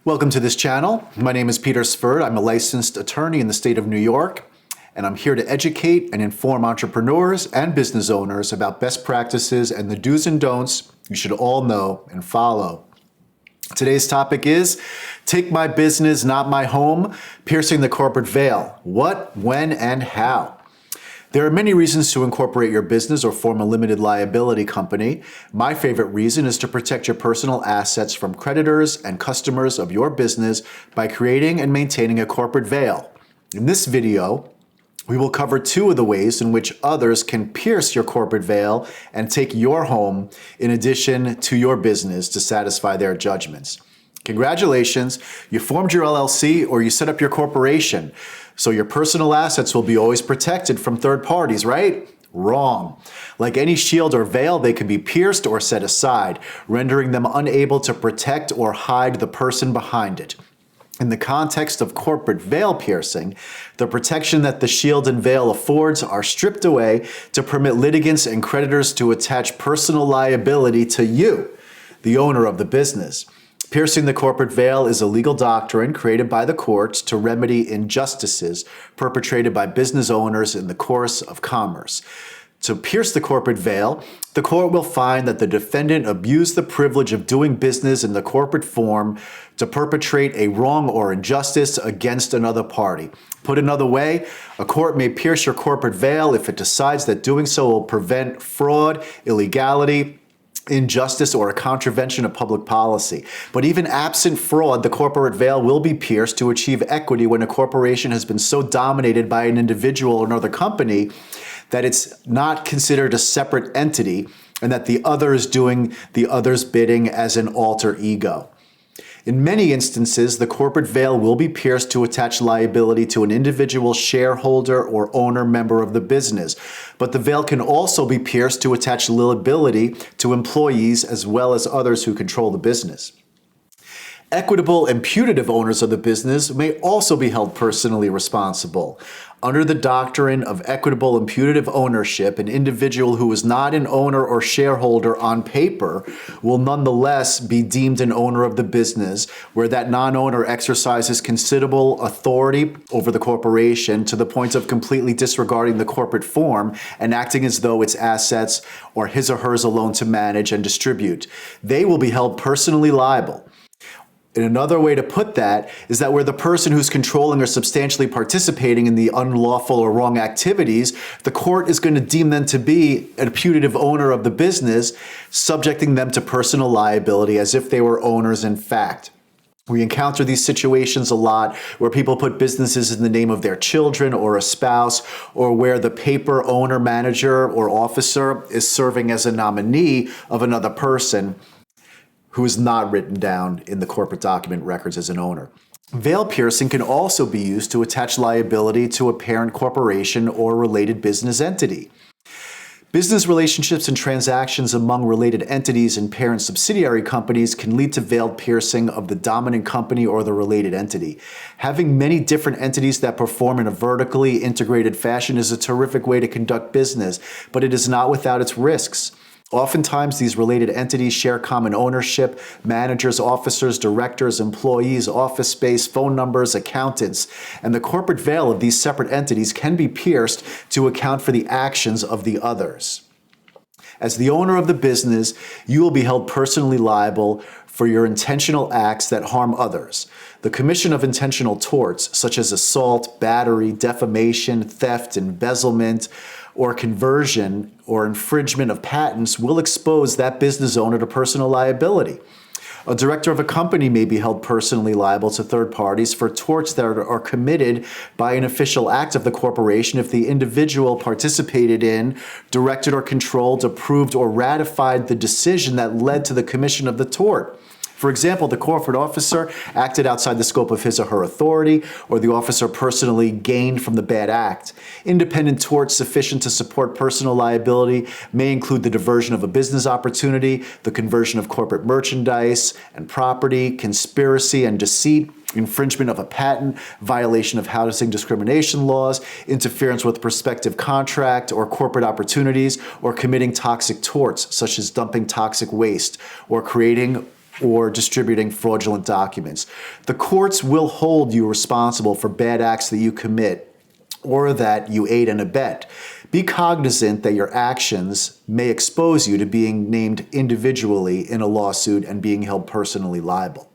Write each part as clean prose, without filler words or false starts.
Welcome to this channel. My name is Peter Sferd. I'm a licensed attorney in the state of New York, and I'm here to educate and inform entrepreneurs and business owners about best practices and the do's and don'ts you should all know and follow. Today's topic is Take My Business, Not My Home, Piercing the Corporate Veil. What, when, and how? There are many reasons to incorporate your business or form a limited liability company. My favorite reason is to protect your personal assets from creditors and customers of your business by creating and maintaining a corporate veil. In this video, we will cover two of the ways in which others can pierce your corporate veil and take your home in addition to your business to satisfy their judgments. Congratulations, you formed your LLC or you set up your corporation. So your personal assets will be always protected from third parties, right? Wrong. Like any shield or veil, they can be pierced or set aside, rendering them unable to protect or hide the person behind it. In the context of corporate veil piercing, the protection that the shield and veil affords are stripped away to permit litigants and creditors to attach personal liability to you, the owner of the business. Piercing the corporate veil is a legal doctrine created by the courts to remedy injustices perpetrated by business owners in the course of commerce. To pierce the corporate veil, the court will find that the defendant abused the privilege of doing business in the corporate form to perpetrate a wrong or injustice against another party. Put another way, a court may pierce your corporate veil if it decides that doing so will prevent fraud, illegality, injustice, or a contravention of public policy. But even absent fraud, the corporate veil will be pierced to achieve equity when a corporation has been so dominated by an individual or another company that it's not considered a separate entity and that the other is doing the other's bidding as an alter ego. In many instances, the corporate veil will be pierced to attach liability to an individual shareholder or owner member of the business. But the veil can also be pierced to attach liability to employees as well as others who control the business. Equitable and putative owners of the business may also be held personally responsible. Under the doctrine of equitable and putative ownership, an individual who is not an owner or shareholder on paper will nonetheless be deemed an owner of the business, where that non-owner exercises considerable authority over the corporation to the point of completely disregarding the corporate form and acting as though its assets are his or hers alone to manage and distribute. They will be held personally liable. And another way to put that is that where the person who's controlling or substantially participating in the unlawful or wrong activities, the court is going to deem them to be a putative owner of the business, subjecting them to personal liability as if they were owners in fact. We encounter these situations a lot where people put businesses in the name of their children or a spouse, or where the paper owner, manager, or officer is serving as a nominee of another person who is not written down in the corporate document records as an owner. Veil piercing can also be used to attach liability to a parent corporation or related business entity. Business relationships and transactions among related entities and parent subsidiary companies can lead to veil piercing of the dominant company or the related entity. Having many different entities that perform in a vertically integrated fashion is a terrific way to conduct business, but it is not without its risks. Oftentimes, these related entities share common ownership, managers, officers, directors, employees, office space, phone numbers, accountants, and the corporate veil of these separate entities can be pierced to account for the actions of the others. As the owner of the business, you will be held personally liable for your intentional acts that harm others. The commission of intentional torts, such as assault, battery, defamation, theft, embezzlement, or conversion or infringement of patents, will expose that business owner to personal liability. A director of a company may be held personally liable to third parties for torts that are committed by an official act of the corporation if the individual participated in, directed or controlled, approved or ratified the decision that led to the commission of the tort. For example, the corporate officer acted outside the scope of his or her authority, or the officer personally gained from the bad act. Independent torts sufficient to support personal liability may include the diversion of a business opportunity, the conversion of corporate merchandise and property, conspiracy and deceit, infringement of a patent, violation of housing discrimination laws, interference with prospective contract or corporate opportunities, or committing toxic torts such as dumping toxic waste, or creating or distributing fraudulent documents. The courts will hold you responsible for bad acts that you commit or that you aid and abet. Be cognizant that your actions may expose you to being named individually in a lawsuit and being held personally liable.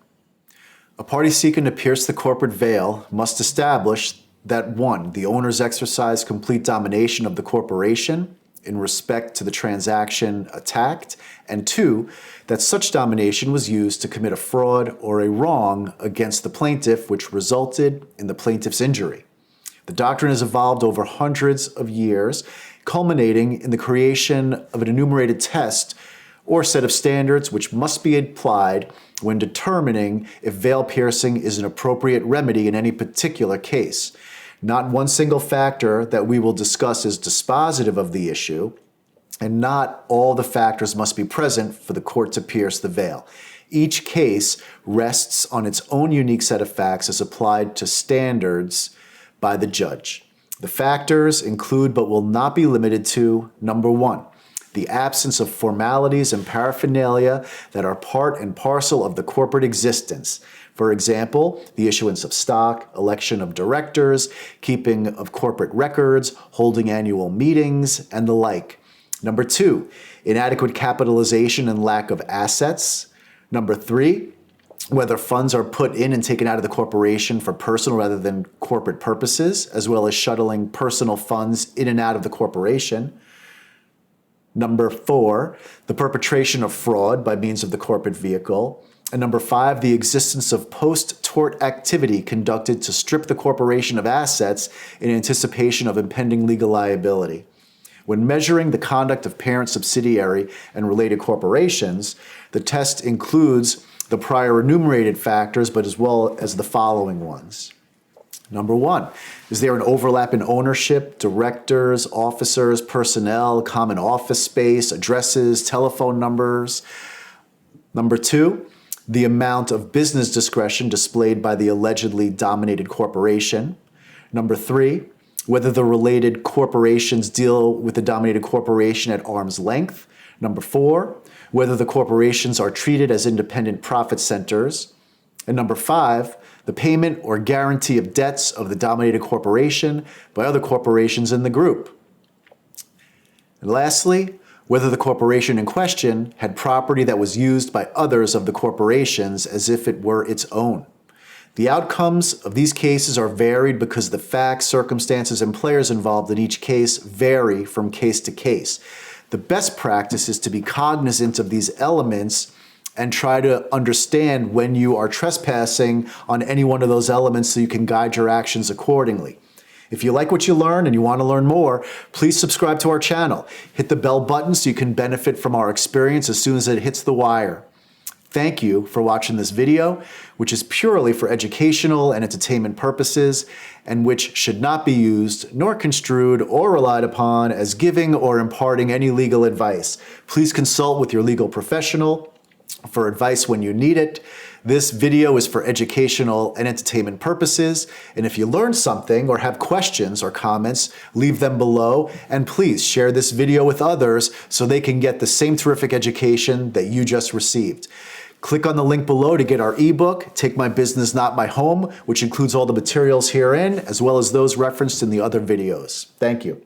A party seeking to pierce the corporate veil must establish that 1, the owners exercise complete domination of the corporation in respect to the transaction attacked, and 2, that such domination was used to commit a fraud or a wrong against the plaintiff which resulted in the plaintiff's injury. The doctrine has evolved over hundreds of years, culminating in the creation of an enumerated test or set of standards which must be applied when determining if veil piercing is an appropriate remedy in any particular case. Not one single factor that we will discuss is dispositive of the issue, and not all the factors must be present for the court to pierce the veil. Each case rests on its own unique set of facts as applied to standards by the judge. The factors include but will not be limited to: number 1, the absence of formalities and paraphernalia that are part and parcel of the corporate existence. For example, the issuance of stock, election of directors, keeping of corporate records, holding annual meetings, and the like. Number 2, inadequate capitalization and lack of assets. Number 3, whether funds are put in and taken out of the corporation for personal rather than corporate purposes, as well as shuttling personal funds in and out of the corporation. Number 4, the perpetration of fraud by means of the corporate vehicle. And number 5, the existence of post-tort activity conducted to strip the corporation of assets in anticipation of impending legal liability. When measuring the conduct of parent, subsidiary, and related corporations, the test includes the prior enumerated factors, but as well as the following ones. Number 1, is there an overlap in ownership, directors, officers, personnel, common office space, addresses, telephone numbers? Number 2, the amount of business discretion displayed by the allegedly dominated corporation. Number 3, whether the related corporations deal with the dominated corporation at arm's length. Number 4, whether the corporations are treated as independent profit centers. And number 5, the payment or guarantee of debts of the dominated corporation by other corporations in the group. And lastly, whether the corporation in question had property that was used by others of the corporations as if it were its own. The outcomes of these cases are varied because the facts, circumstances, and players involved in each case vary from case to case. The best practice is to be cognizant of these elements and try to understand when you are trespassing on any one of those elements so you can guide your actions accordingly. If you like what you learn and you want to learn more, please subscribe to our channel. Hit the bell button so you can benefit from our experience as soon as it hits the wire. Thank you for watching this video, which is purely for educational and entertainment purposes, and which should not be used nor construed or relied upon as giving or imparting any legal advice. Please consult with your legal professional for advice when you need it. This video is for educational and entertainment purposes, and if you learned something or have questions or comments, leave them below, and please share this video with others so they can get the same terrific education that you just received. Click on the link below to get our ebook, Take My Business, Not My Home, which includes all the materials herein, as well as those referenced in the other videos. Thank you.